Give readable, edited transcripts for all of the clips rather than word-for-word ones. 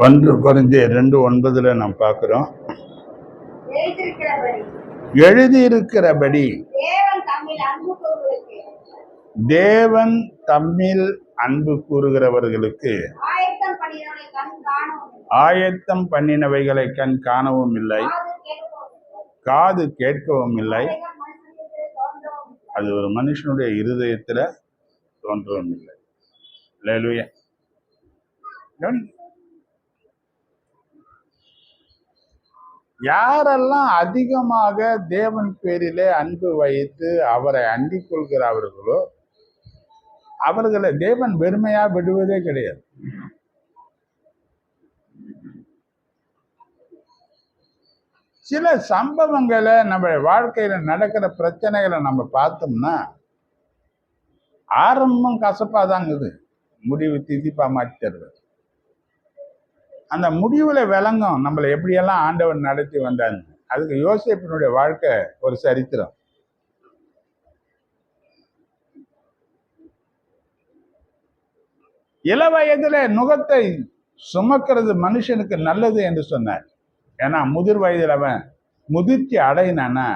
1 கொரிந்தியர் 2:9 நாம் பார்க்கிறோம். எழுதியிருக்கிறபடி தேவன் தம்மில் அன்பு கூறுகிறவர்களுக்கு ஆயத்தம் பண்ணினவைகளை கண் காணவும் இல்லை, காது கேட்கவும் இல்லை, அது ஒரு மனுஷனுடைய இருதயத்துல தோன்றவும் இல்லை. அல்லேலூயா. யாரெல்லாம் அதிகமாக தேவன் பேரிலே அன்பு வைத்து அவரை அண்டிக் கொள்கிறார்களோ அவர்களை தேவன் வெறுமையா விடுவதே கிடையாது. சில சம்பவங்களை நம்ம வாழ்க்கையில நடக்கிற பிரச்சனைகளை நம்ம பார்த்தோம்னா ஆரம்பம் கசப்பாதாங்குது, முடிவு திதிப்பா மாற்றிடுறது. அந்த முடிவுல விளங்கும் நம்மளை எப்படியெல்லாம் ஆண்டவன் நடத்தி வந்தாங்க. அதுக்கு யோசேப்பினுடைய வாழ்க்கை ஒரு சரித்திரம். இள வயதுல நுகத்தை சுமக்கிறது மனுஷனுக்கு நல்லது என்று சொன்னார். ஏன்னா முதிர் வயதில் அவன் முதிர்ச்சி அடையினான்னா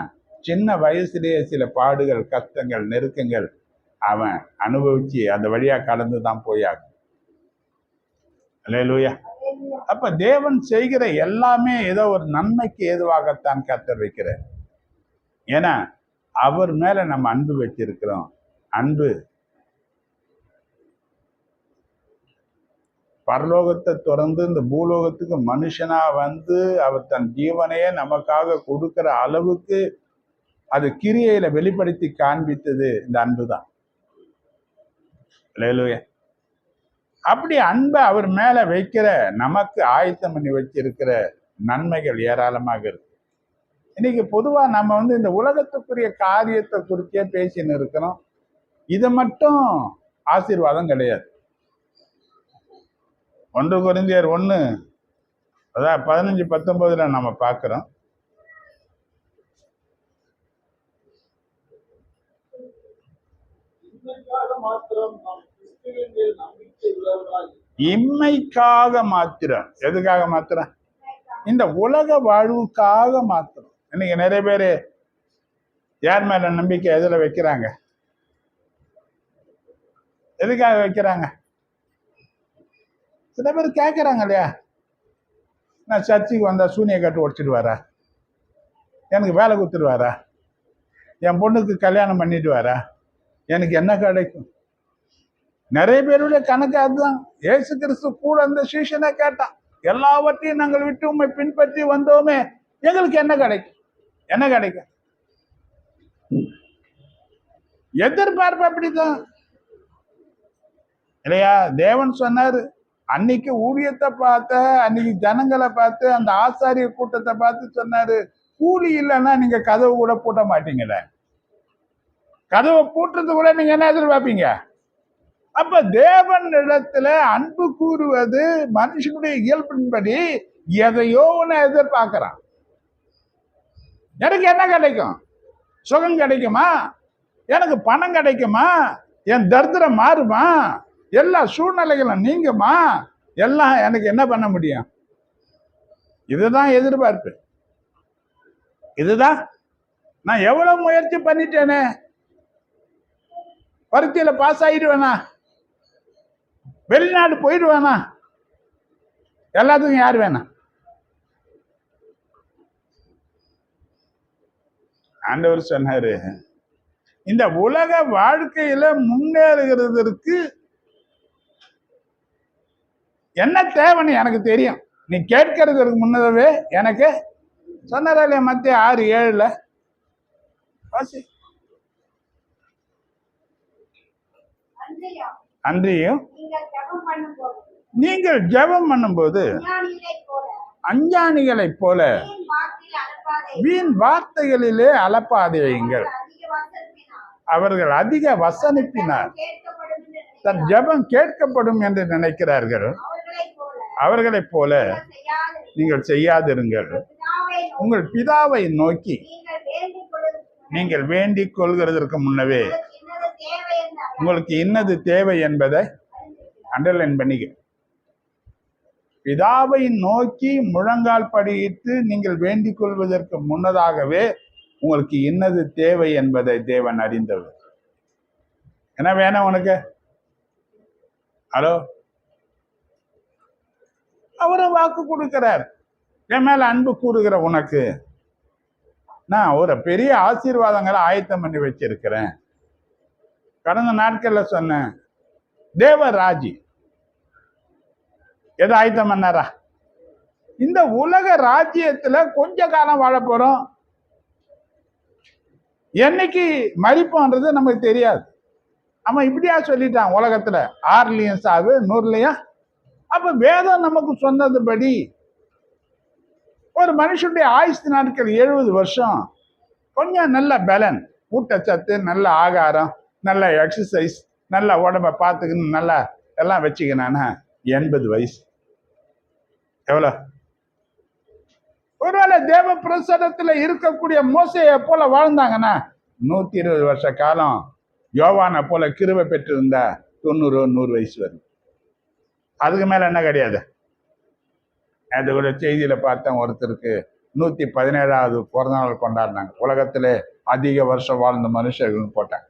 சின்ன வயசுலேயே சில பாடுகள், கஷ்டங்கள், நெருக்கங்கள் அவன் அனுபவிச்சு அந்த வழியா கடந்துதான் போயாகும். அல்லேலூயா. அப்ப தேவன் செய்கிற எல்லாமே ஏதோ ஒரு நன்மைக்கு ஏதுவாகத்தான் கர்த்தர் வைக்கிறார். ஏன்னா அவர் மேல நம்ம அன்பு வச்சிருக்கிறோம். அன்பு பரலோகத்தை தொடர்ந்து இந்த பூலோகத்துக்கு மனுஷனா வந்து அவர் தன் ஜீவனையே நமக்காக கொடுக்கிற அளவுக்கு அது கிரியையில வெளிப்படுத்தி காண்பித்தது இந்த அன்பு தான். அல்லேலூயா. அப்படி அன்பை அவர் மேல வைக்கிற நமக்கு ஆயத்தம் பண்ணி வச்சிருக்கிற நன்மைகள் ஏராளமாக இருக்கு. இன்னைக்கு பொதுவா நம்ம இந்த உலகத்துக்குரிய காரியத்தை குறிச்சே பேசின்னு இருக்கிறோம். இது மட்டும் ஆசீர்வாதம் கிடையாது. 1 கொரிந்தியர் 1 அதாவது 15-19 நம்ம பார்க்கிறோம். இம்மைக்காக மாத்திரம். எதுக்காக மாத்திரம்? இந்த உலக வாழ்வுக்காக மாத்திரம். இன்னைக்கு நிறைய பேரு யார் மேல நம்பிக்கை எதுல வைக்கிறாங்க? எதுக்காக வைக்கிறாங்க? சில பேர் கேட்கறாங்க இல்லையா, நான் சர்ச்சுக்கு வந்தா சூனிய கட்டு உடைச்சிடுவாரா, எனக்கு வேலை கொடுத்துடுவாரா, என் பொண்ணுக்கு கல்யாணம் பண்ணிட்டு வாரா, எனக்கு என்ன கிடைக்கும்? நிறைய பேருடைய கணக்கு அதுதான். இயேசு கிறிஸ்து கூட அந்த சீஷனை கேட்டான், எல்லாவற்றையும் நாங்கள் விட்டு உண்மை பின்பற்றி வந்தோமே, எங்களுக்கு என்ன கிடைக்கும்? என்ன கிடைக்கும்? எதிர்பார்ப்பு அப்படிதான் இல்லையா? தேவன் சொன்னாரு, அன்னைக்கு ஊழியத்தை பார்த்த, அன்னைக்கு ஜனங்களை பார்த்து, அந்த ஆசாரிய கூட்டத்தை பார்த்து சொன்னாரு, கூலி இல்லைன்னா நீங்க கதவு கூட பூட்ட மாட்டீங்கள, கதவை பூட்டுறது கூட நீங்க என்ன எதிர்பார்ப்பீங்க? அப்ப தேவன் இடத்துல அன்பு கூறுவது மனுஷனுடைய இயல்பின்படி எதையோ ஒண்ணு எதிர்பார்க்கிறான். எனக்கு என்ன கிடைக்கும்? சுகம் கிடைக்குமா? எனக்கு பணம் கிடைக்குமா? என் தரித்திரம் மாறுமா? எல்லா சூழ்நிலைகளும் நீங்குமா? எல்லாம் எனக்கு என்ன பண்ண முடியும்? இதுதான் எதிர்பார்ப்பு. இதுதான் நான் எவ்வளவு முயற்சி பண்ணிட்டேனே, பரீட்சையில பாஸ் ஆயிடுவேனா, வெளிநாடு போயிடுவேனா, எல்லாத்துக்கும் யார் வேணாம்? ஆண்டவர் சொன்னாரு, இந்த உலக வாழ்க்கையில முன்னேறுகிறதுக்கு என்ன தேவைன்னு எனக்கு தெரியும். நீ கேட்கறதுக்கு முன்னதாவே எனக்கு சொன்னாரா இல்லையா? மத்திய 6:7 வாசி. அன்றியும் நீங்கள் ஜெபம் பண்ணும்போது அஞ்ஞானிகளைப் போல வீண் வார்த்தைகளிலே அலப்பாதேயுங்கள், அவர்கள் அதிக வசனிப்பினார் தன் ஜெபம் கேட்கப்படும் என்று நினைக்கிறார்கள். அவர்களைப் போல நீங்கள் செய்யாதிருங்கள். உங்கள் பிதாவை நோக்கி நீங்கள் வேண்டிக் கொள்கிறதற்கு முன்னவே உங்களுக்கு இன்னது தேவை என்பதை அண்டர்லைன் பண்ணிக்க. பிதாவை நோக்கி முழங்கால் படியிட்டு நீங்கள் வேண்டிக் கொள்வதற்கு முன்னதாகவே உங்களுக்கு என்னது தேவை என்பதை தேவன் அறிந்தவர். என்ன வேணும் உனக்கு? ஹலோ, அவரும் வாக்கு கொடுக்கிறார். என் மேல அன்பு கூறுகிற உனக்கு நான் ஒரு பெரிய ஆசீர்வாதங்களை ஆயத்தம் பண்ணி வச்சிருக்கிறேன். கடந்த நாட்கள்ல சொன்னேன், தேவராஜி எதை ஆயத்தம் பண்ணாரா? இந்த உலக ராஜ்யத்துல கொஞ்ச காலம் வாழ போறோம். என்னைக்கு மரிப்போன்றது நமக்கு தெரியாது. அவன் இப்படியா சொல்லிட்டான், உலகத்துல 6லயும் சாவு 100லயும். அப்ப வேதம் நமக்கு சொன்னதுபடி ஒரு மனுஷனுடைய ஆயுசு நாட்கள் 70 வருஷம். கொஞ்சம் நல்ல பலன், ஊட்டச்சத்து, நல்ல ஆகாரம், நல்ல எக்ஸசைஸ், நல்ல உடம்ப பார்த்துக்கணும், நல்லா எல்லாம் வச்சுக்கணும்னா 80 வயசு. எவ்வளோ? ஒருவேளை தேவ பிரசாதத்துல இருக்கக்கூடிய மோசையை போல வாழ்ந்தாங்கன்னா 120 வருஷ காலம். யோவானை போல கிருபை பெற்றிருந்தா 90-100 வயசு வரும். அதுக்கு மேல என்ன கிடையாது. அது கூட செய்தியில பார்த்தேன், ஒருத்தருக்கு 117வது பிறந்த நாள் கொண்டாடினாங்க. உலகத்துல அதிக வருஷம் வாழ்ந்த மனுஷர்கள் போட்டாங்க.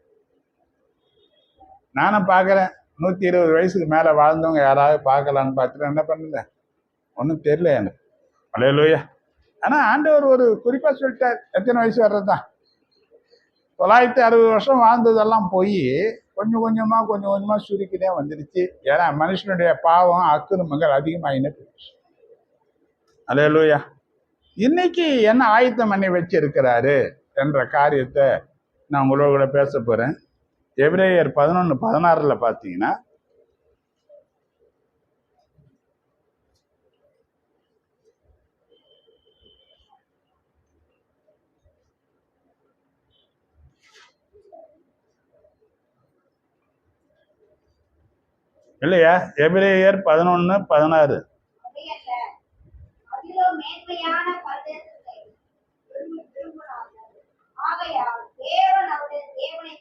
நானும் பார்க்குறேன், 120 வயசுக்கு மேல வாழ்ந்தவங்க யாராவது பார்க்கலான்னு பார்த்துட்டு என்ன பண்ணுங்க, ஒன்றும் தெரியல எனக்கு. அல்லேலூயா. ஆனா ஆண்டவர் ஒரு குறிப்பா சொல்லிட்டார், எத்தனை வயசு வர்றதுதான். 960 வருஷம் வாழ்ந்ததெல்லாம் போய் கொஞ்சம் கொஞ்சமா சுருக்கினே வந்துருச்சு. ஏன்னா மனுஷனுடைய பாவம் அக்கிரமங்கள் அதிகமாகினே போயிடுச்சு. அல்லேலூயா. இன்னைக்கு என்ன ஆயத்தம் பண்ணி வச்சிருக்கிறாரு என்ற காரியத்தை நான் உங்களோட கூட பேச போறேன். எபிரேயர் 11:16 பார்த்தீங்கன்னா, இல்லையா? எபிரேயர் 11:16. மேன்மையான பரதேசத்தை விரும்புகிறார்கள். ஆகையால் தேவன் அவருடைய தேவனை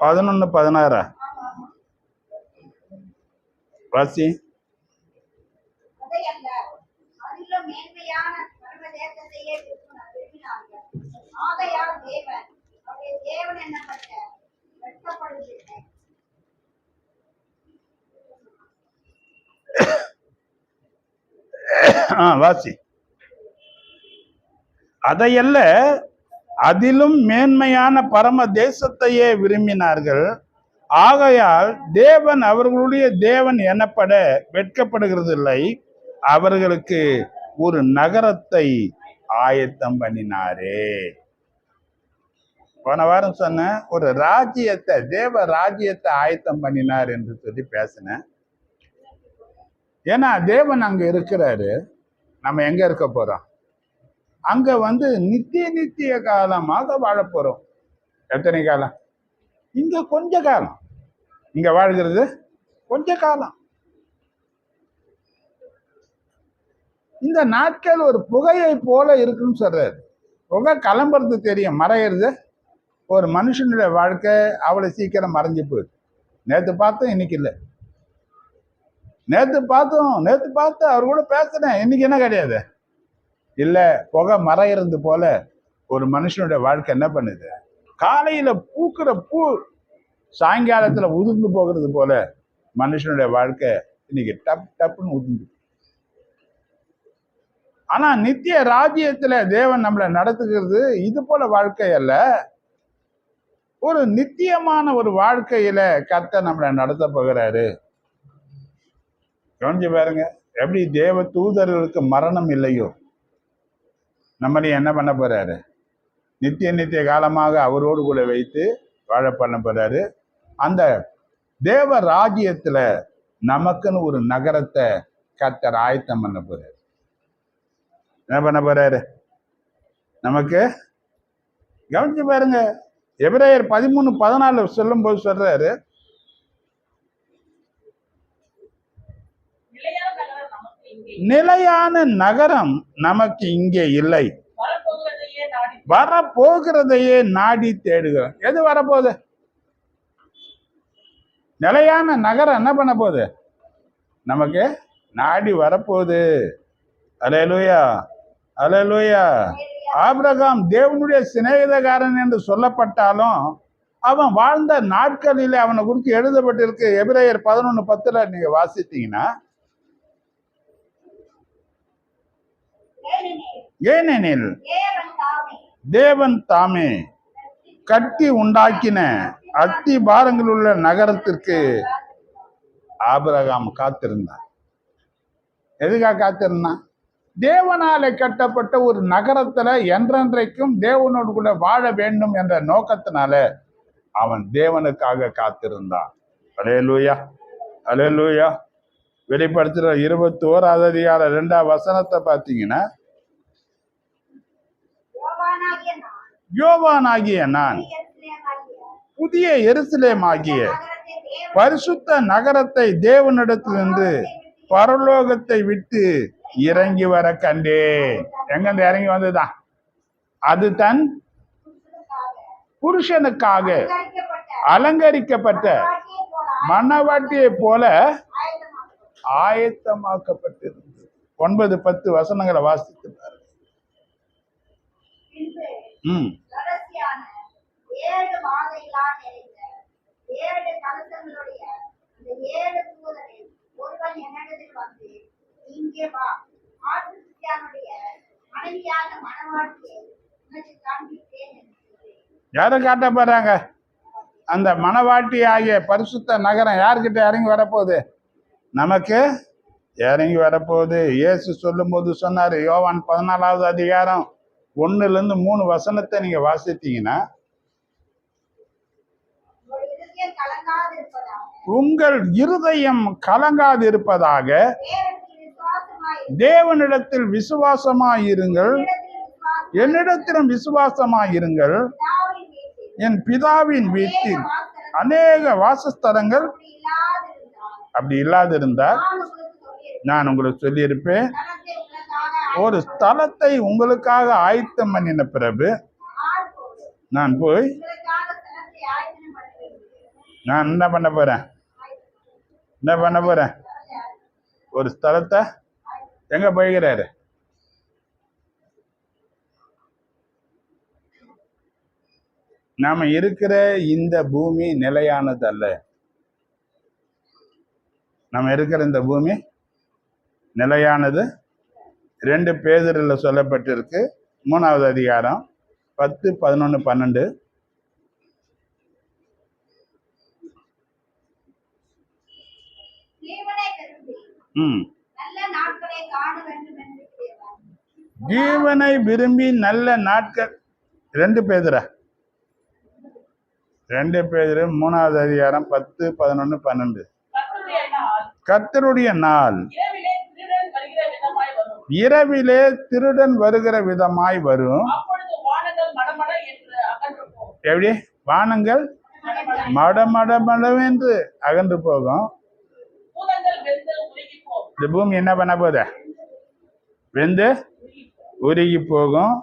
11:16 வாசி. அதையல்ல, அதிலும் மேன்மையான பரதேசத்தையே விரும்பினார்கள். ஆகையால் தேவன் அவருடைய தேவன் என்னப்பட்ட வெட்கப்படுவதில்லை. வாசி. அதையல்ல, அதிலும் மேன்மையான பரம தேசத்தையே விரும்பினார்கள். ஆகையால் தேவன் அவர்களுடைய தேவன் எனப்பட வெட்கப்படுகிறதில்லை. அவர்களுக்கு ஒரு நகரத்தை ஆயத்தம் பண்ணினாரே. போன வாரம் சொன்ன ஒரு ராஜ்யத்தை, தேவ ராஜ்யத்தை ஆயத்தம் பண்ணினார் என்று சொல்லி பேசினேன். ஏன்னா தேவன் அங்க இருக்கிறாரு, நம்ம எங்க இருக்க போறோம்? அங்க நித்திய காலமாக வாழ போறோம். எத்தனை காலம்? இங்க கொஞ்ச காலம். இங்க வாழ்கிறது கொஞ்ச காலம். இந்த நாட்கள் ஒரு புகையை போல இருக்குன்னு சொல்றாரு. புகை கிளம்புறது தெரியும், மறையிறது. ஒரு மனுஷனுடைய வாழ்க்கை அவ்வளவு சீக்கிரம் மறைஞ்சு போகுது. நேற்று பார்த்தோம், இன்னைக்கு இல்லை. நேற்று பார்த்து அவர் கூட பேசுனேன், இன்னைக்கு என்ன கிடையாது. இல்ல, புகை மறையிறது போல ஒரு மனுஷனுடைய வாழ்க்கை என்ன பண்ணுது? காலையில பூக்கிற பூ சாயங்காலத்துல உதிர்ந்து போகிறது போல மனுஷனுடைய வாழ்க்கை இன்னைக்கு டப்புன்னு உதிர்ந்து. ஆனா நித்திய ராஜ்யத்துல தேவன் நம்மளை நடத்துகிறது இது போல வாழ்க்கை அல்ல. ஒரு நித்தியமான ஒரு வாழ்க்கையில கர்த்தர் நம்மளை நடத்த போகிறாரு. கவனிச்சு பாருங்க, எப்படி தேவ தூதர்களுக்கு மரணம் இல்லையோ, நம்மளையும் என்ன பண்ண போறாரு? நித்திய காலமாக அவரோடு கூட வைத்து வாழ பண்ண போறாரு. அந்த தேவ ராஜ்யத்துல நமக்குன்னு ஒரு நகரத்தை கர்த்தர் ஆயத்தம் பண்ண போறாரு. என்ன பண்ண போறாரு நமக்கு? கவனிச்சு பாருங்க, எபிரேயர் 13:14 சொல்லும் போது சொல்றாரு, நிலையான நகரம் நமக்கு இங்கே இல்லை, வரப்போகிறதையே நாடி தேடுகிறோம். எது வரப்போகுது? நிலையான நகரம் என்ன பண்ண போகுது நமக்கு? நாடி வரப்போகுது. அல்லேலூயா, அல்லேலூயா. ஆபிரகாம் தேவனுடைய சிநேகிதக்காரன் என்று சொல்லப்பட்டாலும் அவன் வாழ்ந்த நாட்களிலே அவனை குறித்து எழுதப்பட்டிருக்கு. எபிரேயர் 11:10 நீங்க வாசித்தீங்கன்னா, ஏனெனில் தேவன் தாமே கட்டி உண்டாக்கின அத்தி பாரங்கள் உள்ள நகரத்திற்கு ஆபிரகாம் காத்திருந்தான். எதுக்காக காத்திருந்தான்? தேவனாலே கட்டப்பட்ட ஒரு நகரத்துல என்றென்றைக்கும் தேவனோடு கூட வாழ வேண்டும் என்ற நோக்கத்தினால அவன் தேவனுக்காக காத்திருந்தான். அல்லேலூயா, அல்லேலூயா. வெளிப்படுத்துற 21 அதிகாரம் 2 பார்த்தீங்கன்னா, யோவானாகிய நான் புதிய எருசலேம் ஆகிய பரிசுத்த நகரத்தை தேவனிடத்திலிருந்து பரலோகத்தை விட்டு இறங்கி வர கண்டேன். எங்கிருந்து இறங்கி வந்ததுதான்? அது தன் புருஷனுக்காக அலங்கரிக்கப்பட்ட மணவாட்டியை போல ஆயத்தமாக்கப்பட்டிருந்தது. 9-10 வாசித்து பாருங்க. யார காட்ட போறாங்க? அந்த மணவாட்டி ஆகிய பரிசுத்த நகரம் யாருக்கிட்ட இறங்கி வரப்போகுது? நமக்கு இறங்கி வரப்போகுது. இயேசு சொல்லும் போது சொன்னாரு, யோவான் 14 அதிகாரம் 1-3 நீங்க வாசித்தீங்கன்னா, உங்கள் இருதயம் கலங்காது இருப்பதாக தேவனிடத்தில் விசுவாசமாயிருங்கள், என்னிடத்திலும் விசுவாசமாயிருங்கள். என் பிதாவின் வீட்டில் அநேக வாசஸ்தலங்கள் அப்படி இல்லாதிருந்தால் நான் உங்களுக்கு சொல்லியிருப்பேன். ஒரு ஸ்தலத்தை உங்களுக்காக ஆயத்தம் பண்ணின பிறகு நான் போய் நான் என்ன பண்ண போறேன்? ஒரு ஸ்தலத்தை எங்க போய்கிறாரு? நாம இருக்கிற இந்த பூமி நிலையானது அல்ல. நம்ம இருக்கிற இந்த பூமி நிலையானது. 2 பேதுருல சொல்லப்பட்டிருக்கு, 3 அதிகாரம் 10, 11, 12. ஜீவனை விரும்பி நல்ல நாட்கள். 2 பேதுரு 3 அதிகாரம் 10, 11, 12. கர்த்தருடைய நாள் இரவிலே திருடன் வருகிற விதமாய் வரும். எப்படி? வானங்கள் மடமடமடவென்று அகன்று போகும். இந்த பூமி என்ன பண்ண போகுது? வெந்து உருகி போகும்.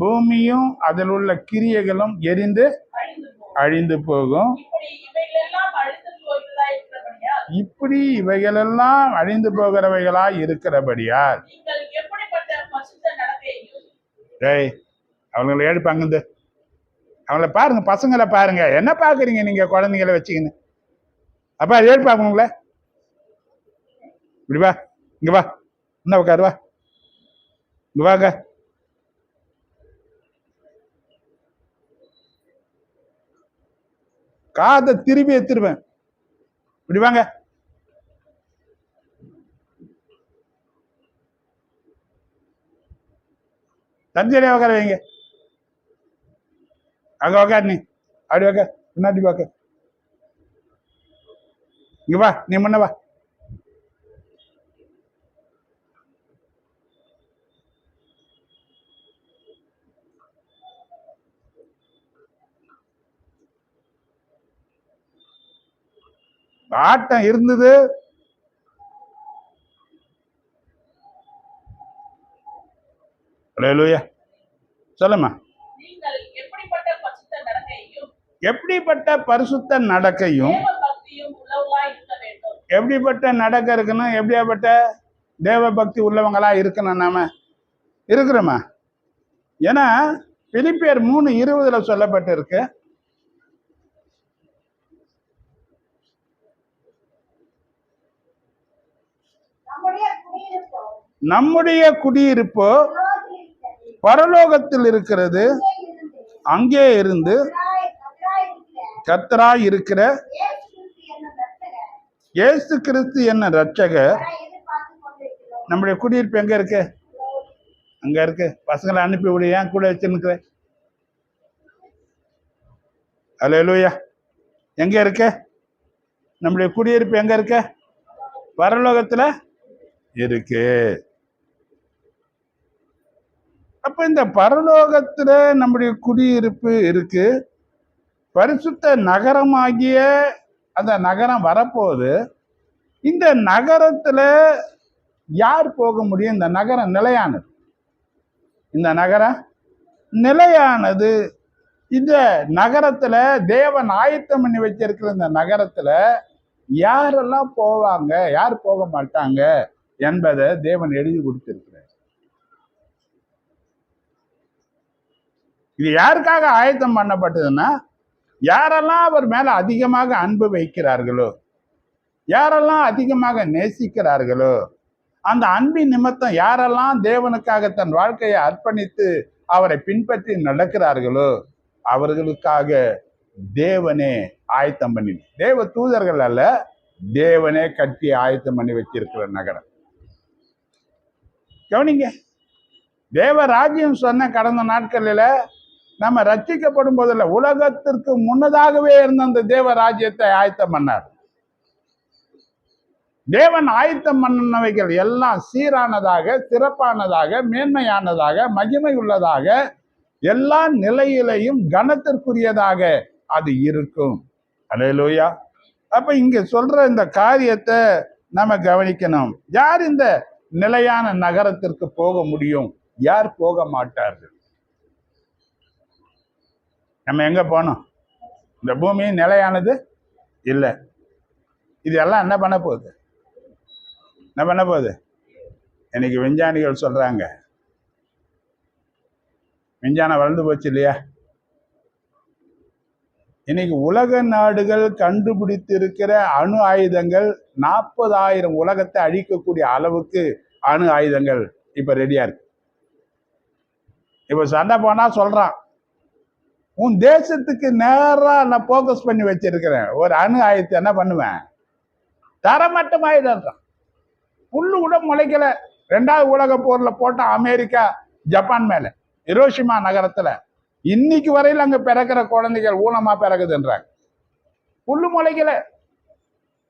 பூமியும் அதில் உள்ள கிரியைகளும் எரிந்து அழிந்து போகும். இப்படி இவைகளெல்லாம் அழிந்து போகிறவைகளாய் இருக்கிறபடியால் அவங்களை எழுப்பாங்க. அவங்கள பாருங்க, பசங்களை பாருங்க. என்ன பாக்குறீங்க நீங்க குழந்தைங்களை வச்சுக்கின்னு? அப்பா எழுப்பாங்க உங்களை. இப்படி வா, இங்க வா, என்ன உட்காரு, வா, இங்க வாங்க. காதை திரும்பி எடுத்துருவேன். இப்படி வாங்க. தஞ்சையில உட்கார வைங்க. அங்க உக்கார், நீ அப்படி உக்க, பின்னாடி உக்க. இங்க வா, நீ முன்ன வா. ஆட்டம் இருந்தது. அல்லேலூயா. சொல்லுமா. எப்படிப்பட்ட பரிசுத்த நடக்கையும் எப்படிப்பட்ட நடக்க இருக்கணும், எப்படியாப்பட்ட தேவ பக்தி உள்ளவங்களா இருக்கணும் நாம இருக்கிறோமா? ஏன்னா பிலிப்பியர் 3:20 சொல்லப்பட்டிருக்கு, நம்முடைய குடியிருப்போ நம்முடைய குடியிருப்போ பரலோகத்தில் இருக்கிறது, அங்கே இருந்து கர்த்தராய் இருக்கிற இயேசு கிறிஸ்து என்ன ரட்சகர். நம்முடைய குடியிருப்பு எங்க இருக்கு? அங்க இருக்கு. பசங்களை அனுப்பி விடு, ஏன் கூட வச்சுருக்கிறேன். அல்லேலூயா. எங்க இருக்க நம்முடைய குடியிருப்பு? எங்க இருக்க? பரலோகத்துல இருக்கு. அப்ப இந்த பரலோகத்துல நம்முடைய குடியிருப்பு இருக்கு. பரிசுத்த நகரமாகிய அந்த நகரம் வரப்போகுது. இந்த நகரத்துல யார் போக முடியும்? இந்த நகரம் நிலையானது. இந்த நகரம் நிலையானது. இந்த நகரத்துல தேவன் ஆயத்தம் பண்ணி வச்சிருக்கிற இந்த நகரத்துல யாரெல்லாம் போவாங்க, யார் போக மாட்டாங்க என்பதை தேவன் எழுதி கொடுத்திருக்கிறார். இது யாருக்காக ஆயத்தம் பண்ணப்பட்டதுன்னா, யாரெல்லாம் அவர் மேல அதிகமாக அன்பு வைக்கிறார்களோ, யாரெல்லாம் அதிகமாக நேசிக்கிறார்களோ, அந்த அன்பின் நிமித்தம் யாரெல்லாம் தேவனுக்காக தன் வாழ்க்கையை அர்ப்பணித்து அவரை பின்பற்றி நடக்கிறார்களோ அவர்களுக்காக தேவனே ஆயத்தம் பண்ணி, தேவ தூதர்கள் அல்ல, தேவனே கட்டி ஆயத்தம் பண்ணி வச்சிருக்கிற நகரம். கவனிங்க, தேவ ராஜ்யம் சொன்ன கடந்த நாட்களில் நம்ம ரட்சிக்கப்படும் போதில்லை, உலகத்திற்கு முன்னதாகவே இருந்த அந்த தேவ ராஜ்யத்தை ஆயத்தம் பண்ணார். தேவன் ஆயத்தம் பண்ணவைகள் எல்லாம் சீரானதாக, சிறப்பானதாக, மேன்மையானதாக, மகிமை உள்ளதாக, எல்லா நிலையிலையும் கனத்திற்குரியதாக அது இருக்கும். அல்லேலூயா. அப்ப இங்க சொல்ற இந்த காரியத்தை நம்ம கவனிக்கணும். யார் இந்த நிலையான நகரத்திற்கு போக முடியும், யார் போக மாட்டார்கள்? நம்ம எங்க போனோம்? இந்த பூமி நிலையானது இல்லை. இதெல்லாம் என்ன பண்ண போகுது? என்ன பண்ண போகுது? இன்னைக்கு விஞ்ஞானிகள் சொல்றாங்க, விஞ்ஞானம் வளர்ந்து போச்சு இல்லையா? இன்னைக்கு உலக நாடுகள் கண்டுபிடித்திருக்கிற அணு ஆயுதங்கள் 40,000 உலகத்தை அழிக்கக்கூடிய அளவுக்கு அணு ஆயுதங்கள் இப்ப ரெடியா இருக்கு. இப்ப சண்டை போனா சொல்றான், உன் தேசத்துக்கு நேரா நான் போக்கஸ் பண்ணி வச்சிருக்கிறேன், ஒரு அணு ஆயுதத்தை என்ன பண்ணுவேன், தரமட்டம் ஆயுதம். புல்லு கூட முளைக்கல. 2வது உலக போர்ல போட்ட அமெரிக்கா ஜப்பான் மேல, ஹிரோஷிமா நகரத்துல இன்னைக்கு வரையில் அங்க பிறக்கிற குழந்தைகள் ஊனமா பிறகுதுன்றாங்க. புல்லு முளைக்கல.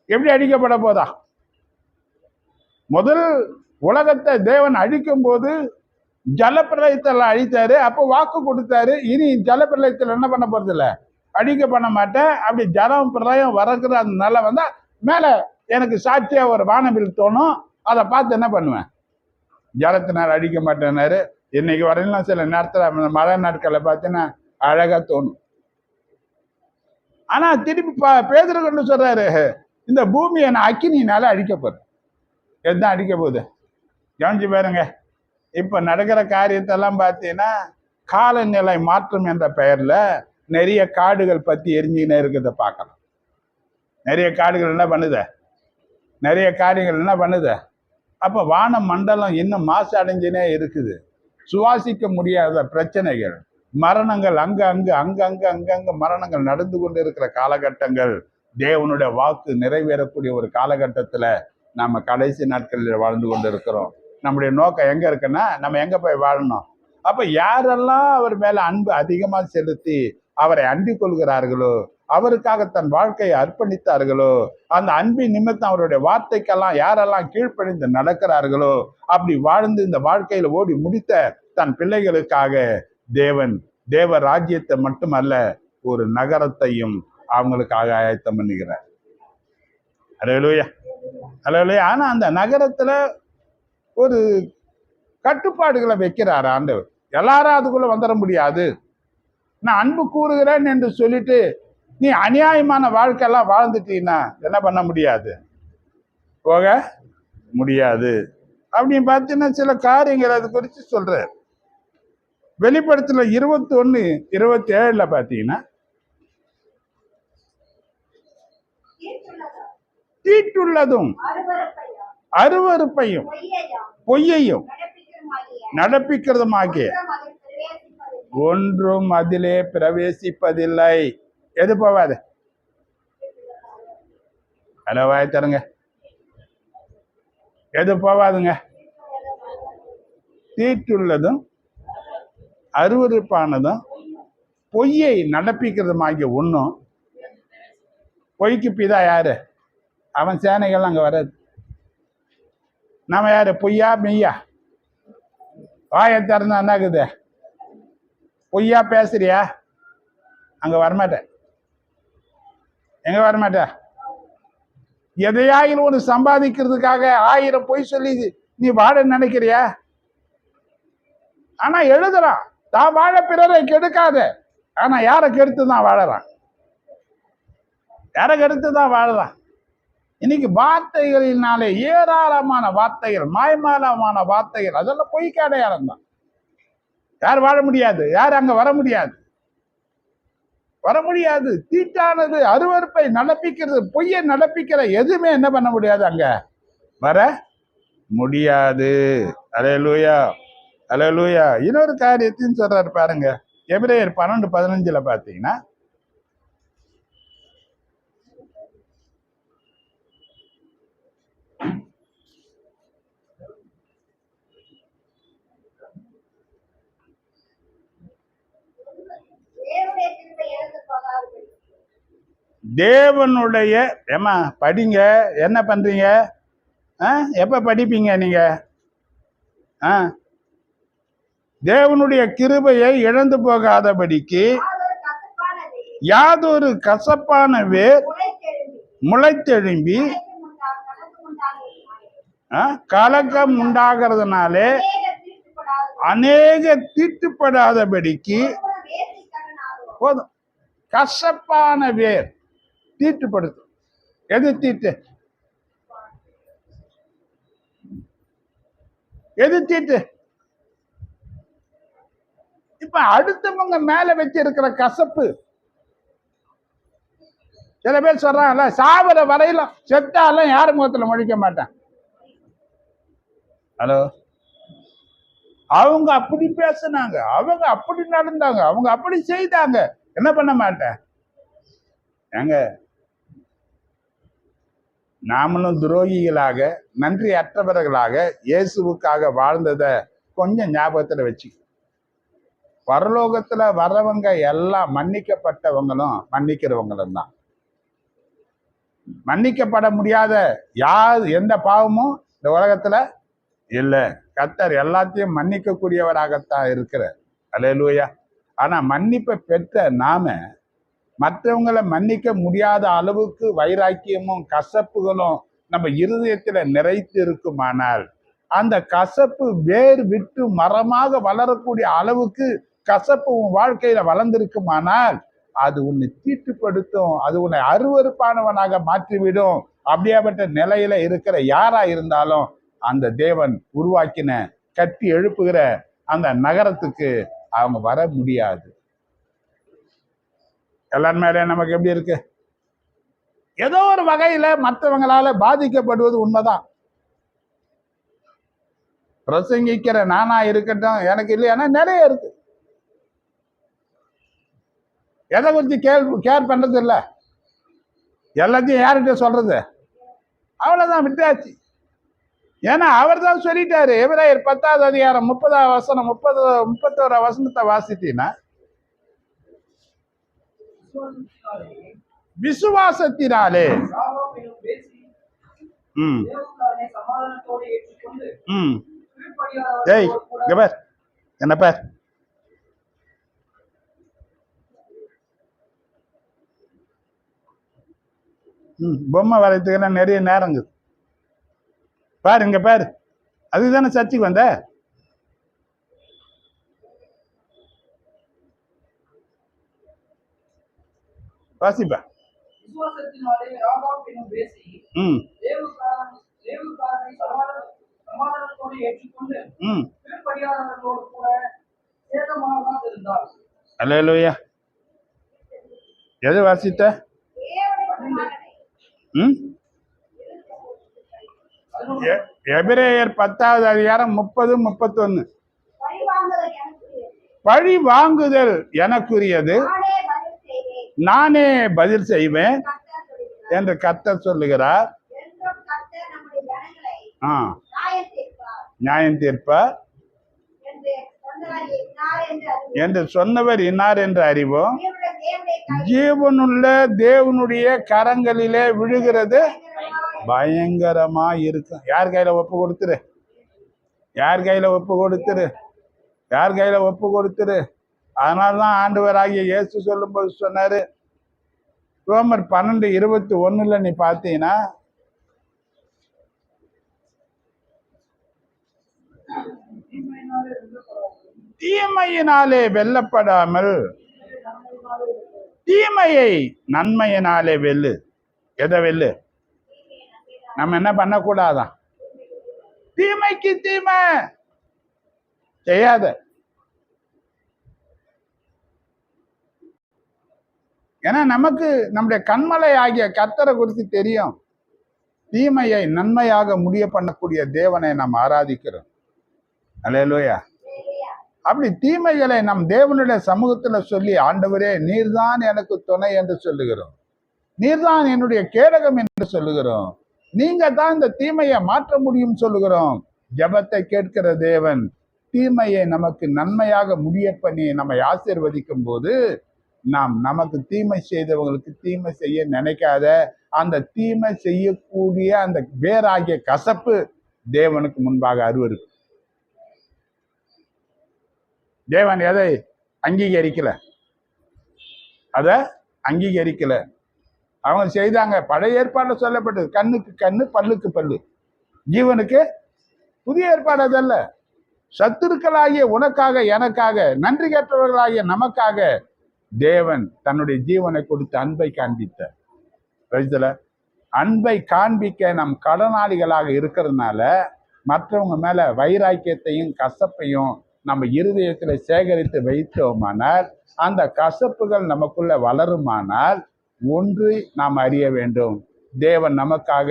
எப்படி அழிக்கப்பட போதா? முதல் உலகத்தை தேவன் அழிக்கும் போது ஜலப்பிரளயத்தில் அழித்தாரு. அப்போ வாக்கு கொடுத்தாரு, இனி ஜலப்பிரளயத்தில் என்ன பண்ண போறது இல்லை, அழிக்க பண்ண மாட்டேன். அப்படி ஜலம் பிரளயம் வரக்கிற அந்த நிலை வந்தா மேல எனக்கு சாட்சியா ஒரு வானவில் தோணும், அதை பார்த்து என்ன பண்ணுவேன், ஜலத்தினால் அழிக்க மாட்டேன்னாரு. இன்னைக்கு வரையிலும் சில நேரத்துல மழை நாட்களை பார்த்தீங்கன்னா அழகா தோணும். ஆனா திருப்பி பேதுரு கொண்டு சொல்றாரு, இந்த பூமியை நான் அக்கினினால அழிக்க போறேன். எதுதான் அழிக்க போகுது? கவனிச்சு பாருங்க. இப்ப நடக்கிற காரியத்தெல்லாம் பார்த்தீங்கன்னா காலநிலை மாற்றம் என்ற பெயர்ல நிறைய காடுகள் பத்தி எரிஞ்சுக்கினே இருக்கிறத பார்க்கலாம். நிறைய காடுகள் என்ன பண்ணுது, நிறைய காரியங்கள் என்ன பண்ணுது. அப்ப வான மண்டலம் இன்னும் மாசு அடைஞ்சுனே இருக்குது. சுவாசிக்க முடியாத பிரச்சனைகள், மரணங்கள் அங்கங்க மரணங்கள் நடந்து கொண்டு இருக்கிற காலகட்டங்கள், தேவனுடைய வாக்கு நிறைவேறக்கூடிய ஒரு காலகட்டத்துல நம்ம கடைசி நாட்களில் வாழ்ந்து கொண்டு இருக்கிறோம். நம்முடைய நோக்கம் எங்க இருக்குன்னா, நம்ம எங்க போய் வாழணும். அப்ப யாரெல்லாம் அவர் மேல அன்பு அதிகமா செலுத்தி அவரை அண்டிக் கொள்கிறார்களோ, அவருக்காக தன் வாழ்க்கையை அர்ப்பணித்தார்களோ, அந்த அன்பின் நிமித்தம் அவருடைய வார்த்தைக்கெல்லாம் யாரெல்லாம் கீழ்ப்படிந்து நடக்கிறார்களோ, அப்படி வாழ்ந்து இந்த வாழ்க்கையில ஓடி முடித்த தன் பிள்ளைகளுக்காக தேவன் தேவ ராஜ்யத்தை மட்டுமல்ல, ஒரு நகரத்தையும் அவங்களுக்காக ஆயத்தம் பண்ணுகிறார். அல்லேலூயா, அல்லேலூயா. ஆனா அந்த நகரத்துல ஒரு கட்டுப்பாடுகளை வைக்கிறார் ஆண்டவர். எல்லாரும் அதுக்குள்ள வந்துட முடியாது. நான் அன்பு கூறுகிறேன் என்று சொல்லிட்டு நீ அநியாயமான வாழ்க்கையெல்லாம் வாழ்ந்துட்டீங்கன்னா என்ன பண்ண முடியாது, போக முடியாது அப்படின்னு பார்த்தீங்கன்னா சில காரியங்கள் அது குறித்து சொல்றார். வெளிப்படுத்தல 21:27 பார்த்தீங்கன்னா தீட்டுள்ளதும் அருவருப்பையும் பொய்யையும் நடப்பிக்கிறதுமாகிய ஒன்றும் அதிலே பிரவேசிப்பதில்லை. எது போவாது? அளவாய் தருங்க. எது போவாதுங்க? தீட்டுள்ளதும் அருவருப்பானதும் பொய்யை நடப்பிக்கிறதுமாகிய ஒன்றும். பொய்க்கு பிதா யாரு? அவன் சேனைகள் அங்க வராது. நாம யாரு? பொய்யா மெய்யா? வாயை திறந்தா என்னாக்குது? பொய்யா பேசுறியா? அங்க வரமாட்டேன். எங்க வரமாட்ட? எதையாயிலும் ஒன்று சம்பாதிக்கிறதுக்காக 1000 பொய் சொல்லி நீ வாழ நினைக்கிறியா? ஆனா எழுதுறான், தான் வாழ பிறரை கெடுக்காத. ஆனா யாரை கெடுத்துதான் வாழறான்? யாரை கெடுத்துதான் வாழறான்? இன்னைக்கு வார்த்தைகளினாலே ஏராளமான வார்த்தைகள், மாய்மாலமான வார்த்தைகள், அதெல்லாம் பொய்க்கு அடையாளம் தான். யார் வாழ முடியாது? யார் அங்க வர முடியாது? வர முடியாது. தீட்டானது, அருவருப்பை நடப்பிக்கிறது, பொய்யை நடப்பிக்கிற எதுவுமே என்ன பண்ண முடியாது, அங்க வர முடியாது. அல்லேலூயா, அல்லேலூயா. இன்னொரு காரியத்தையும் சொல்றாரு பாருங்க. எபிரேயர் 12:15 பார்த்தீங்கன்னா தேவனுடைய ஏமா படிங்க. என்ன பண்றீங்க? எப்ப படிப்பீங்க நீங்க? தேவனுடைய கிருபையை இழந்து போகாதபடிக்கு யாதொரு கசப்பான வேர் முளைத்தெழும்பி கலக்கம் உண்டாகிறதுனாலே அநேக தீட்டுப்படாதபடிக்கு போதும். கசப்பான வேர் தீட்டுப்படுத்தும். எது தீட்டு? எது தீட்டு? இப்ப அடுத்தவங்க மேல வச்சு இருக்கிற கசப்பு. சில பேர் சொல்றாங்கல்ல, சாவர வரையிலும் செத்தாலும் யாரு முகத்துல முழிக்க மாட்டேன். ஹலோ, அவங்க அப்படி பேசினாங்க, அவங்க அப்படி நடந்தாங்க, அவங்க அப்படி செய்தாங்க, என்ன பண்ண மாட்டேன். ஏங்க, நாமளும் துரோகிகளாக, நன்றி அற்றவர்களாக இயேசுவுக்காக வாழ்ந்தத கொஞ்சம் ஞாபகத்துல வச்சு, பரலோகத்துல வர்றவங்க எல்லாம் மன்னிக்கப்பட்டவங்களும் மன்னிக்கிறவங்களும் தான். மன்னிக்கப்பட முடியாத எந்த பாவமும் இந்த உலகத்துல இல்ல. கர்த்தர் எல்லாத்தையும் மன்னிக்க கூடியவராகத்தான் இருக்கிறார். அல்லேலூயா. ஆனா மன்னிப்பை பெற்ற நாம மற்றவங்களை மன்னிக்க முடியாத அளவுக்கு வைராக்கியமும் கசப்புகளும் நம்ம இருதயத்துல நிறைத்து இருக்குமானால், அந்த கசப்பு வேர் விட்டு மரமாக வளரக்கூடிய அளவுக்கு கசப்பு உன் வாழ்க்கையில வளர்ந்திருக்குமானால், அது உன்னை தீட்டுப்படுத்தும், அது உன்னை அருவருப்பானவனாக மாற்றிவிடும். அப்படியாப்பட்ட நிலையில இருக்கிற யாரா இருந்தாலும் அந்த தேவன் உருவாக்கின கட்டி எழுப்புகிற அந்த நகரத்துக்கு அவங்க வர முடியாது. எல்லாரும் மேலே நமக்கு எப்படி இருக்கு? ஏதோ ஒரு வகையில மற்றவங்களால பாதிக்கப்படுவது உண்மைதான். பிரசங்கிக்கிற நானா இருக்கட்டும், எனக்கு இல்லையானா நிறைய இருக்கு. எதை குறித்து கேர் பண்றது இல்லை. எல்லாத்தையும் யார்கிட்ட சொல்றது? அவ்வளவுதான், விட்டாச்சு. ஏன்னா அவர் தான் சொல்லிட்டாரு. எபிரேயர் 10வது அதிகாரம் 30வது வசனம் 31 வசனத்தை வாசித்தீங்கன்னா, விசுவாசத்தினாலே என்ன பேர் பொம்மை வரையத்துக்கு நிறைய நேரங்குது பாரு. இங்க பாரு, அதுதானே சர்ச்சுக்கு வந்த. வாசிப்பா. ம் அல்லேலூயா. எது வாசித்த? ம் எபிரேயர் 10வது அதிகாரம் 30, 31. பழி வாங்குதல் எனக்குரியது, நானே பதில் செய்வேன் என்று கர்த்தர் சொல்லுகிறார். நியாயம் தீர்ப்பார் என்று சொன்னவர் இன்னார் என்று அறிவோம். ஜீவனுள்ள தேவனுடைய கரங்களிலே விழுகிறது பயங்கரமா இருக்கும். யார் கையில ஒப்பு கொடுத்துரு, யார் கையில ஒப்பு கொடுத்துரு, யார் கையில ஒப்பு கொடுத்துரு. அதனாலதான் ஆண்டவராகிய இயேசு சொல்லும்போது சொன்னாரு, ரோமர் 12:21 நீ பார்த்தீங்கன்னா, தீமையினாலே வெல்லப்படாமல் தீமையை நன்மையினாலே வெல்லு. எதை வெல்லு? நம்ம என்ன பண்ணக்கூடாதான்? தீமைக்கு தீமை செய்யாத. ஏன்னா நமக்கு நம்முடைய கண்மலை ஆகிய கர்த்தரை குறித்து தெரியும். தீமையை நன்மையாக முடிய பண்ணக்கூடிய தேவனை நாம் ஆராதிக்கிறோம். அல்லேலூயா. அப்படி தீமைகளை நம் தேவனுடைய சமூகத்துல சொல்லி, ஆண்டவரே நீர்தான் எனக்கு துணை என்று சொல்லுகிறோம், நீர்தான் என்னுடைய கேடகம் என்று சொல்லுகிறோம், நீங்க தான் இந்த தீமையை மாற்ற முடியும் சொல்லுகிறோம். ஜெபத்தை கேட்கிற தேவன் தீமையை நமக்கு நன்மையாக முடிய பண்ணி நம்மை ஆசீர்வதிக்கும் போது, நாம் நமக்கு தீமை செய்தவங்களுக்கு தீமை செய்ய நினைக்காத, அந்த தீமை செய்யக்கூடிய அந்த வேறாகிய கசப்பு தேவனுக்கு முன்பாக அருவருப்பு. தேவன் எதை அங்கீகரிக்கல? அத அங்கீகரிக்கல. அவங்க செய்தாங்க. பழைய ஏற்பாடு சொல்லப்பட்டது கண்ணுக்கு கண்ணு பல்லுக்கு பல்லு. ஜீவனுக்கு புதிய ஏற்பாடு அதல்ல. சத்துருக்களாகிய உனக்காக எனக்காக நன்றி கேட்டவர்களாகிய நமக்காக தேவன் தன்னுடைய ஜீவனை கொடுத்து அன்பை காண்பித்தார். அன்பை காண்பிக்க நம் கடனாளிகளாக இருக்கிறதுனால மற்றவங்க மேல வைராக்கியத்தையும் கசப்பையும் நம்ம இருதயத்துல சேகரித்து வைத்தோமானால், அந்த கசப்புகள் நமக்குள்ள வளருமானால், ஒன்று நாம் அறிய வேண்டும், தேவன் நமக்காக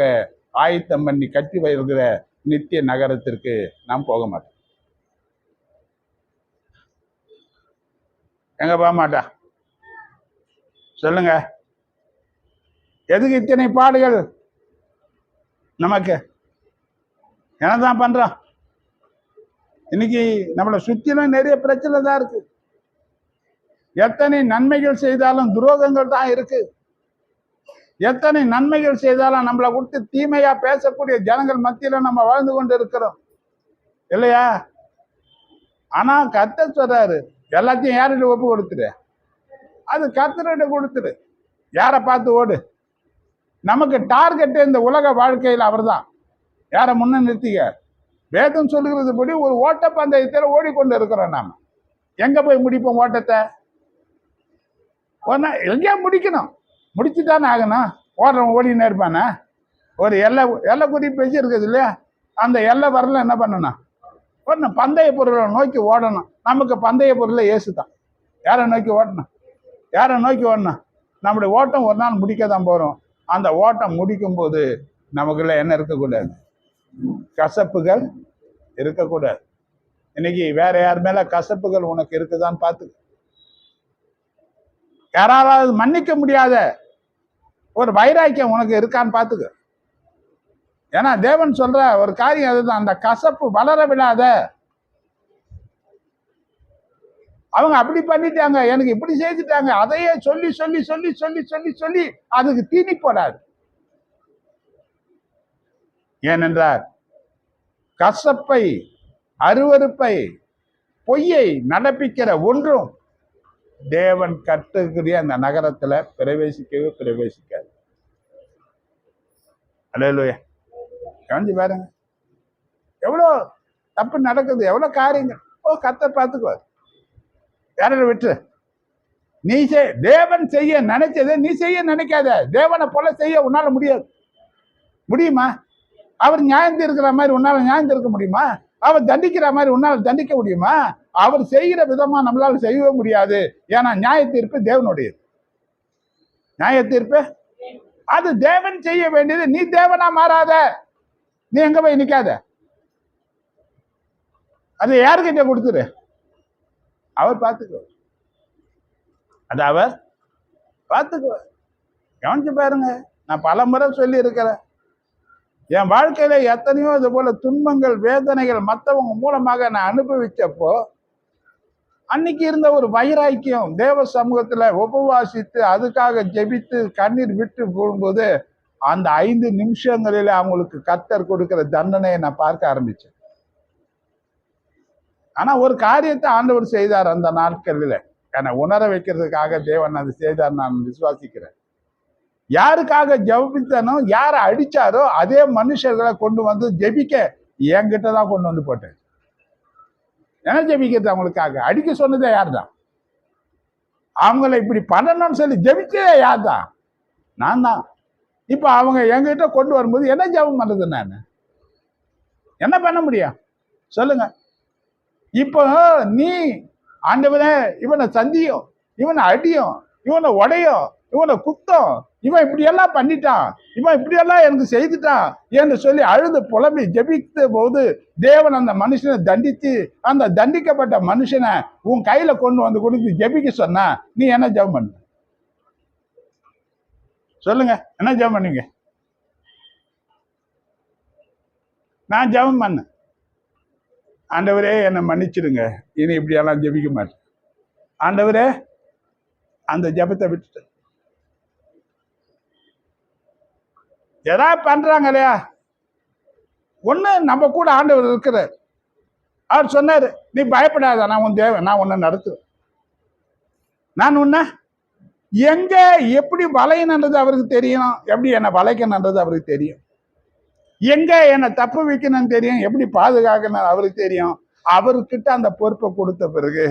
ஆயத்தம் பண்ணி கட்டி வருகிற நித்திய நகரத்திற்கு நாம் போக மாட்டோம். எங்க போக மாட்டா? சொல்லுங்க. எதுக்கு இத்தனை பாடுகள் நமக்கு? என்னதான் பண்றோம்? இன்னைக்கு நம்மளை சுற்றிலும் நிறைய பிரச்சனை தான் இருக்கு. எத்தனை நன்மைகள் செய்தாலும் துரோகங்கள் தான் இருக்கு. எத்தனை நன்மைகள் செய்தாலும் நம்மளை விட்டு தீமையா பேசக்கூடிய ஜனங்கள் மத்தியில நம்ம வாழ்ந்து கொண்டு இருக்கிறோம் இல்லையா? ஆனா கர்த்தர் சொல்றாரு, எல்லாத்தையும் யார்கிட்ட ஒப்பு கொடுத்துரு, அது கர்த்தர்கிட்ட கொடுத்துரு. யாரை பார்த்து ஓடு? நமக்கு டார்கெட் இந்த உலக வாழ்க்கையில் அவர் தான். யாரை முன்ன நிறுத்திக்க? வேதம் சொல்லுகிறது படி ஒரு ஓட்ட பந்தயத்தில் ஓடிக்கொண்டு இருக்கிறோம். நாம எங்க போய் முடிப்போம் ஓட்டத்தை? எங்கேயா முடிக்கணும், முடிச்சுதானே ஆகணும். ஓடுறவன் ஓடினே இருப்பானே. ஒரு எல்லை குறிப்பு வச்சு இருக்குது இல்லையா? அந்த எல்லை வரல என்ன பண்ணணும்? ஓடணும். பந்தய பொருளை நோக்கி ஓடணும். நமக்கு பந்தய பொருளை இயேசுதான். யாரை நோக்கி ஓடணும்? யாரை நோக்கி ஓடணும்? நம்முடைய ஓட்டம் ஒரு நாள் முடிக்க தான் போறோம். அந்த ஓட்டம் முடிக்கும் போது நமக்குள்ள என்ன இருக்கக்கூடாது? கசப்புகள் இருக்கக்கூடாது. இன்னைக்கு வேற யார் மேல கசப்புகள் உனக்கு இருக்குதான்னு பார்த்து, யாராவது மன்னிக்க முடியாத ஒரு வைராக்கியம் உனக்கு இருக்கான்னு பார்த்துக்க. ஏன்னா தேவன் சொல்ற ஒரு காரியம் அதுதான், அந்த கசப்பு வளர விடாத. அவங்க அப்படி பண்ணிட்டாங்க, எனக்கு இப்படி செய்துட்டாங்க, அதையே சொல்லி சொல்லி சொல்லி சொல்லி சொல்லி சொல்லி அதுக்கு தீனி போடாது. ஏனென்றால் கசப்பை, அருவருப்பை, பொய்யை நடப்பிக்கிற ஒன்றும் தேவன் கட்டக்கூடிய அந்த நகரத்துல பிரவேசிக்கவே பிரவேசிக்காது. அல்லேலூயா. கவனிச்சு பாருங்க, எவ்வளோ தப்பு நடக்குது, எவ்வளோ காரியங்கள். கர்த்தர் பார்த்துக்குவார். யாரை விட்டு நீ தேவன் செய்ய நினைச்சதை நீ செய்ய நினைக்காத. தேவனை போல செய்ய உன்னால முடியாது. முடியுமா? அவர் நியாயம் இருக்கிற மாதிரி உன்னால நியாயம் இருக்க முடியுமா? அவர் தண்டிக்கிற மாதிரி உன்னால் தண்டிக்க முடியுமா? அவர் செய்கிற விதமா நம்மளால செய்யவே முடியாது. ஏன்னா நியாய தீர்ப்பு தேவனுடையது. நியாய தீர்ப்பு அது தேவன் செய்ய வேண்டியது. நீ தேவனா மாறாத, நீ எங்க போய் நிக்காத, அது யாருக்கிட்ட கொடுத்துரு, அவர் பார்த்துக்குவார். அது அவர் பார்த்துக்குவார். கவனிச்சு பாருங்க, நான் பல முறை சொல்லி இருக்கிறேன். என் வாழ்க்கையில எத்தனையோ இது போல துன்பங்கள் வேதனைகள் மற்றவங்க மூலமாக நான் அனுபவிச்சப்போ அன்னைக்கு இருந்த ஒரு வைராக்கியம், தேவ சமூகத்துல உபவாசித்து அதுக்காக ஜெபித்து கண்ணீர் விட்டு போகும்போது அந்த 5 நிமிஷங்களில அவங்களுக்கு கர்த்தர் கொடுக்கிற தண்டனையை நான் பார்க்க ஆரம்பிச்சேன். ஆனா ஒரு காரியத்தை ஆண்டவர் செய்தார் அந்த நாட்களில், என்னை உணர வைக்கிறதுக்காக தேவன் அது செய்தார், நான் விசுவாசிக்கிறேன். யாருக்காக ஜெபித்தனோ, யாரை அடிச்சாரோ அதே மனுஷர்களை கொண்டு வந்து ஜெபிக்க என்கிட்ட தான் கொண்டு வந்து போட்டேன். என்ன ஜெபிக்கிறது? அவங்களுக்காக அடிக்க சொன்னதே யார் தான்? அவங்கள இப்படி பண்ணணும்னு சொல்லி ஜெபிச்சதே யார் தான்? நான் தான். இப்ப அவங்க என்கிட்ட கொண்டு வரும்போது என்ன ஜெபம் பண்றது? நான் என்ன பண்ண முடியும் சொல்லுங்க? இப்போ நீ ஆண்டவனே இவனை சந்தியும், இவனை அடியும், இவனை உடையும், இவனை குத்தம், இவன் இப்படி எல்லாம் பண்ணிட்டான், இவன் இப்படி எல்லாம் எனக்கு செய்துட்டான் என்று சொல்லி அழுது புலம்பி ஜெபித்த போது தேவன் அந்த மனுஷனை தண்டித்து அந்த தண்டிக்கப்பட்ட மனுஷனை உன் கையில கொண்டு வந்து கொடுத்து ஜெபிக்க சொன்னா நீ என்ன ஜெபம் பண்ண? சொல்லுங்க, என்ன ஜெபம் பண்ணீங்க? நான் ஜெபம் பண்ண, ஆண்டவரே என்னை மன்னிச்சிடுங்க, இனி இப்படியெல்லாம் ஜெபிக்க மாட்டேன். ஆண்டவரே அந்த ஜெபத்தை விட்டுட்டு ஏதாவது பண்றாங்க இல்லையா, ஒண்ணு நம்ம கூட ஆண்டவர் இருக்கிறார். அவர் சொன்னாரு, நீ பயப்படாத, நான் உன் தேவன், நான் உன்னை நடத்துவேன். நான் உன்னை எங்க எப்படி வளையணுன்றது அவருக்கு தெரியும், எப்படி என்னை வளைக்கணுன்றது அவருக்கு தெரியும், எங்க என்னை தப்பு வைக்கணும்னு தெரியும், எப்படி பாதுகாக்கணும் அவருக்கு தெரியும். அவர்கிட்ட அந்த பொறுப்பை கொடுத்த பிறகு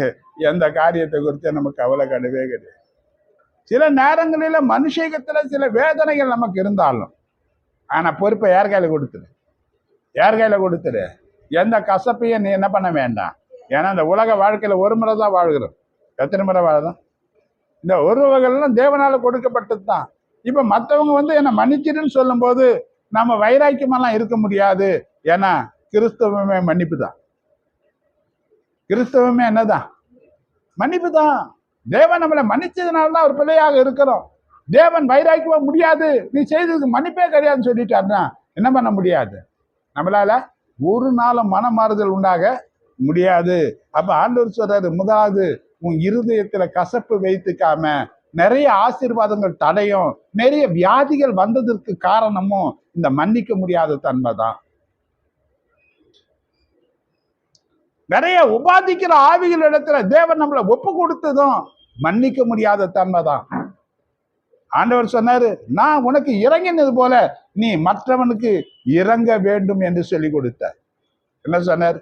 எந்த காரியத்தை குறித்து நமக்கு கவலை கிடையவே கிடையாது. சில நேரங்களில மனுஷத்துல சில வேதனைகள் நமக்கு இருந்தாலும் ஆனா பொறுப்பை யார் கையில கொடுத்துரு? யார் கையில கொடுத்துரு? எந்த கசப்பையும் நீ என்ன பண்ண வேண்டாம். ஏன்னா இந்த உலக வாழ்க்கையில ஒரு முறை தான் வாழ்கிறோம். எத்தனை முறை வாழதான்? இந்த உறவுகள்லாம் தேவனால கொடுக்கப்பட்டது தான். இப்ப மற்றவங்க வந்து என்னை மன்னிச்சிடுன்னு சொல்லும் போது நம்ம வைராக்கியமெல்லாம் இருக்க முடியாது. ஏன்னா கிறிஸ்தவமே மன்னிப்பு தான். கிறிஸ்தவமே என்னதான்? மன்னிப்பு தான். தேவன் நம்மளை மன்னிச்சதுனால்தான் ஒரு பிள்ளையாக இருக்கிறோம். தேவன் வைராக்கியமா முடியாது, நீ செய்ததுக்கு மன்னிப்பே கிடையாதுன்னு சொல்லிட்டாருன்னா என்ன பண்ண முடியாது? நம்மளால ஒரு நாளும் மன மாறுதல் உண்டாக முடியாது. அப்ப ஆண்டவர் சொல்றாரு, முதலாவது உன் இருதயத்துல கசப்பு வைத்துக்காம நிறைய ஆசீர்வாதங்கள் தடையும் நிறைய வியாதிகள் வந்ததற்கு காரணமும் இந்த மன்னிக்க முடியாத தன்மை தான். நிறைய உபாதிக்கிற ஆவிகள் இடத்துல தேவன் நம்மளை ஒப்பு கொடுத்ததும் மன்னிக்க முடியாத தன்மை தான். ஆண்டவர் சொன்னாரு, நான் உனக்கு இறங்கினது போல நீ மற்றவனுக்கு இறங்க வேண்டும் என்று சொல்லி கொடுத்தார். என்ன சொன்னார்?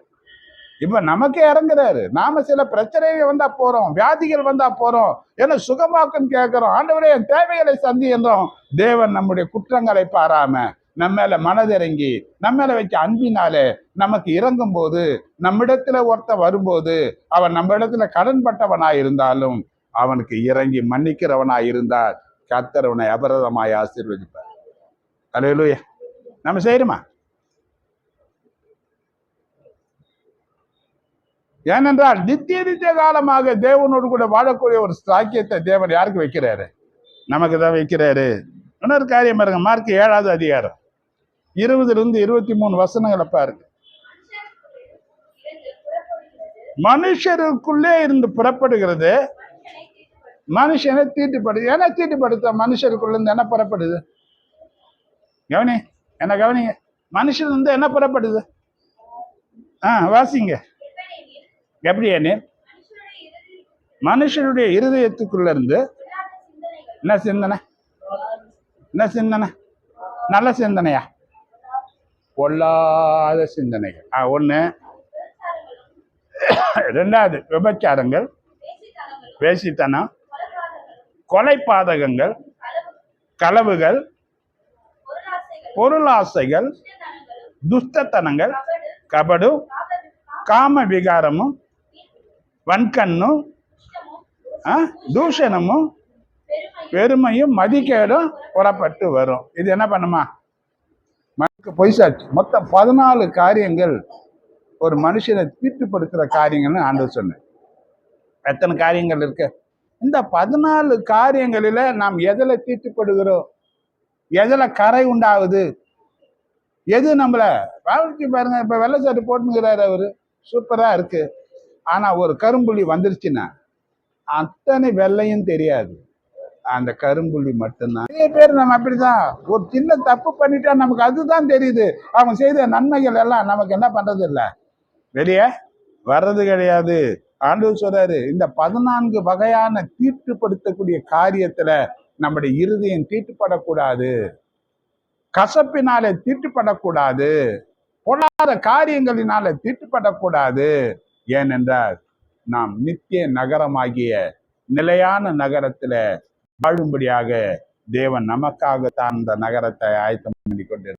இப்ப நமக்கே இறங்குறாரு. நாம சில பிரச்சனைகள் வந்தா போறோம், வியாதிகள் வந்தா போறோம், என்ன சுகமாக்குன்னு கேட்கிறோம். ஆண்டவரே என் தேவைகளை சந்தி என்றோம். தேவன் நம்முடைய குற்றங்களை பாராம நம்ம மேல மனதிறங்கி நம்ம மேல வச்ச அன்பினாலே நமக்கு இறங்கும் போது, நம்மிடத்துல ஒருத்த வரும்போது அவன் நம்ம இடத்துல கடன்பட்டவனாய் இருந்தாலும் அவனுக்கு இறங்கி மன்னிக்கிறவனாய் இருந்தால் கர்த்தர் அவனை அபரதமாய் ஆசீர்வதிப்பார். அல்லேலூயா. நம்ம செய்யணுமா? ஏனென்றால் நித்திய காலமாக தேவனோடு கூட வாழக்கூடிய ஒரு சாக்கியத்தை தேவன் யாருக்கு வைக்கிறாரு? நமக்கு தான் வைக்கிறாரு. இன்னொரு காரியம் பாருங்க, மார்க் 7வது அதிகாரம் 20 to 23 வசனங்களை பாருங்க. மனுஷருக்குள்ளே இருந்து புறப்படுகிறது மனுஷனை தீட்டுப்படுது. ஏன்னா தீட்டுப்படுத்த மனுஷருக்குள்ள இருந்து என்ன புறப்படுது? கவனி, என்ன கவனிங்க. மனுஷன் வந்து என்ன புறப்படுது? வாசிங்க. எப்படி? மனுஷனுடைய இருதயத்துக்குள்ள இருந்து என்ன சிந்தனை? என்ன சிந்தனை? நல்ல சிந்தனையா? பொல்லாத சிந்தனைகள். ஒண்ணு. ரெண்டாவது விபச்சாரங்கள், வேசித்தனம், கொலைபாதகங்கள், களவுகள், பொருளாசைகள், துஷ்டத்தனங்கள், கபடு, காம விகாரமும் வன்கண்ணும் தூஷணமும் பெருமையும் மதிக்கேடும் புறப்பட்டு வரும். இது என்ன பண்ணுமா? பொய்சாட்சி. மொத்தம் 14 காரியங்கள் ஒரு மனுஷனை தீட்டுப்படுத்துற காரியங்கள்னு ஆண்டவர் சொன்னேன். எத்தனை காரியங்கள் இருக்கு? இந்த 14 காரியங்களில நாம் எதுல தீட்டுப்படுகிறோம், எதுல கரை உண்டாகுது, எது நம்மள வாழ்க்கை பாருங்க. இப்ப வெள்ளை சட்டை போட்டுங்கிறாரு, அவரு சூப்பரா இருக்கு. ஆனா ஒரு கரும்புள்ளி வந்துருச்சுன்னா அத்தனை வெள்ளையும் தெரியாது, அந்த கரும்புள்ளி மட்டும்தான். நிறைய பேர் நம்ம அப்படிதான், ஒரு சின்ன தப்பு பண்ணிட்டா நமக்கு அதுதான் தெரியுது. அவங்க செய்த நன்மைகள் எல்லாம் நமக்கு என்ன பண்றது இல்லை, வெளியே வர்றது கிடையாது. ஆண்டவர் சொல்றாரு, இந்த 14 வகையான தீட்டுப்படுத்தக்கூடிய காரியத்துல நம்முடைய இருதயம் தீட்டுப்படக்கூடாது, கசப்பினாலே தீட்டுப்படக்கூடாது, பொல்லாத காரியங்களினால தீட்டுப்படக்கூடாது. ஏனென்றால் நாம் நித்திய நகரமாகிய நிலையான நகரத்துல வாழும்படியாக தேவன் நமக்காக தான் அந்த நகரத்தை ஆயத்தம் பண்ணி கொண்டிருக்கிறார்.